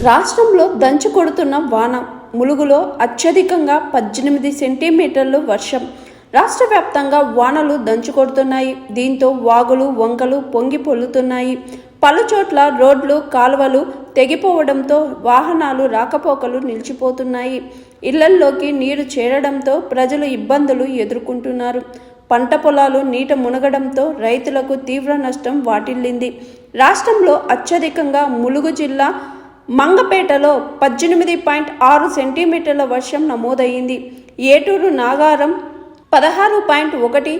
రాష్ట్రంలో దంచి కొడుతున్న వాన. ములుగులో అత్యధికంగా 18 సెంటీమీటర్లు వర్షం. రాష్ట్ర వ్యాప్తంగా వానలు దంచి కొడుతున్నాయి. దీంతో వాగులు వంకలు పొంగి పొల్లుతున్నాయి. పలుచోట్ల రోడ్లు కాలువలు తెగిపోవడంతో వాహనాలు రాకపోకలు నిలిచిపోతున్నాయి. ఇళ్లల్లోకి నీరు చేరడంతో ప్రజలు ఇబ్బందులు ఎదుర్కొంటున్నారు. పంట పొలాలు నీట మునగడంతో రైతులకు తీవ్ర నష్టం వాటిల్లింది. రాష్ట్రంలో అత్యధికంగా ములుగు జిల్లా మంగపేటలో 18.6 సెంటీమీటర్ల వర్షం నమోదయ్యింది. ఏటూరు నాగారం 16.1,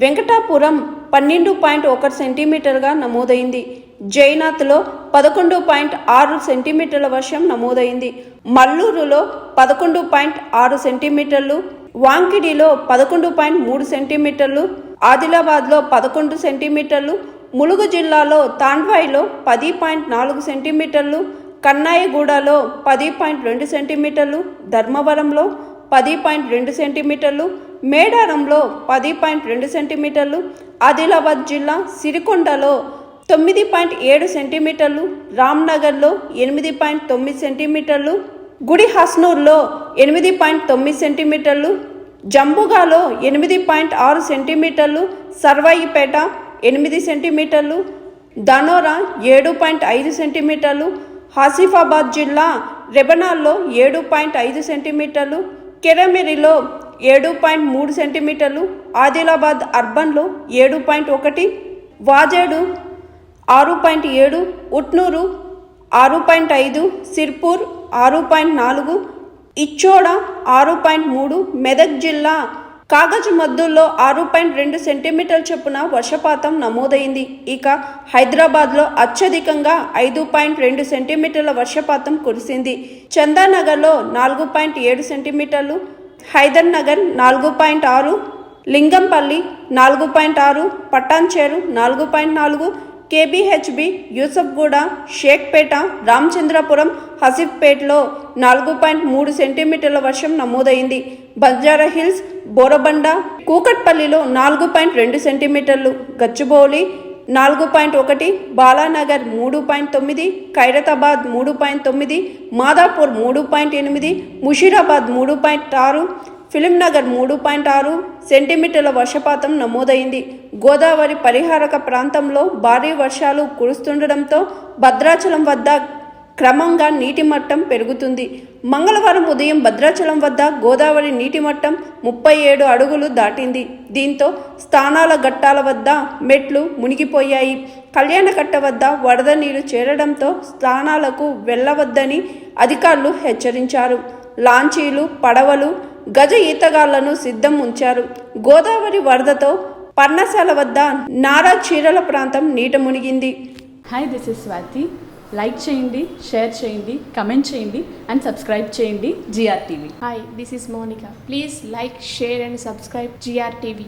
వెంకటాపురం 12.1 సెంటీమీటర్గా నమోదైంది. జైనాథ్లో 11.6 సెంటీమీటర్ల వర్షం నమోదైంది. మల్లూరులో 11.6 సెంటీమీటర్లు, వాంకిడిలో 11.3 సెంటీమీటర్లు, ఆదిలాబాద్లో 11 సెంటీమీటర్లు, ములుగు జిల్లాలో తాండ్వాయిలో 10.4 సెంటీమీటర్లు, కన్నాయగూడలో 10.2 సెంటీమీటర్లు, ధర్మవరంలో 10.2 సెంటీమీటర్లు, మేడారంలో 10.2 సెంటీమీటర్లు, ఆదిలాబాద్ జిల్లా సిరికొండలో 9.7 సెంటీమీటర్లు, రామ్నగర్లో 8.9 సెంటీమీటర్లు, గుడి హస్నూర్లో 8.9 సెంటీమీటర్లు, జంబుగాలో 8.6 సెంటీమీటర్లు, సర్వాయిపేట 8 సెంటీమీటర్లు, ధనోరా 7.5 సెంటీమీటర్లు, ఆసిఫాబాద్ జిల్లా రెబనాల్లో 7.5 సెంటీమీటర్లు, కెరమెరిలో 7.3 సెంటీమీటర్లు, ఆదిలాబాద్ అర్బన్లో 7.1, వాజేడు 6.7, ఉట్నూరు 6.5, సిర్పూర్ 6.4, ఇచ్చోడ 6.3, మెదక్ జిల్లా కాగజ్మద్దుల్లో 6.2 సెంటీమీటర్ల చొప్పున వర్షపాతం నమోదైంది. ఇక హైదరాబాద్లో అత్యధికంగా 5.2 సెంటీమీటర్ల వర్షపాతం కురిసింది. చందానగర్లో 4.7 సెంటీమీటర్లు, హైదర్ నగర్ 4.6, లింగంపల్లి 4.6, పటాన్చెరు 4.4, కేబీహెచ్బి, యూసఫ్గూడ, షేక్పేట, రామచంద్రపురం, హసీఫ్పేటలో 4.3 సెంటీమీటర్ల వర్షం నమోదైంది. బంజారాహిల్స్, బోరబండ, కూకట్పల్లిలో 4.2 సెంటీమీటర్లు, గచ్చిబౌలి 4.1, బాలానగర్ 3.9, ఖైరతాబాద్ 3.9, మాదాపూర్ 3.8, ముషీరాబాద్ 3.6, ఫిలింనగర్ 3.6 సెంటీమీటర్ల వర్షపాతం నమోదైంది. గోదావరి పరిహారక ప్రాంతంలో భారీ వర్షాలు కురుస్తుండటంతో భద్రాచలం వద్ద క్రమంగా నీటి మట్టం పెరుగుతుంది. మంగళవారం ఉదయం భద్రాచలం వద్ద గోదావరి నీటి మట్టం 37 అడుగులు దాటింది. దీంతో స్థానాల ఘట్టాల వద్ద మెట్లు మునిగిపోయాయి. కళ్యాణకట్ట వద్ద వరద నీరు చేరడంతో స్థానాలకు వెళ్లవద్దని అధికారులు హెచ్చరించారు. లాంచీలు, పడవలు, గజ ఈతగాళ్లను సిద్ధం ఉంచారు. గోదావరి వరదతో పర్ణశాల వద్ద నారా చీరల ప్రాంతం నీట మునిగింది. Hi, this is Swathi. Like చేయండి, షేర్ చేయండి, కమెంట్ చేయండి అండ్ సబ్స్క్రైబ్ చేయండి GR TV. Hi, this is Monica. Please like, share and subscribe GR TV.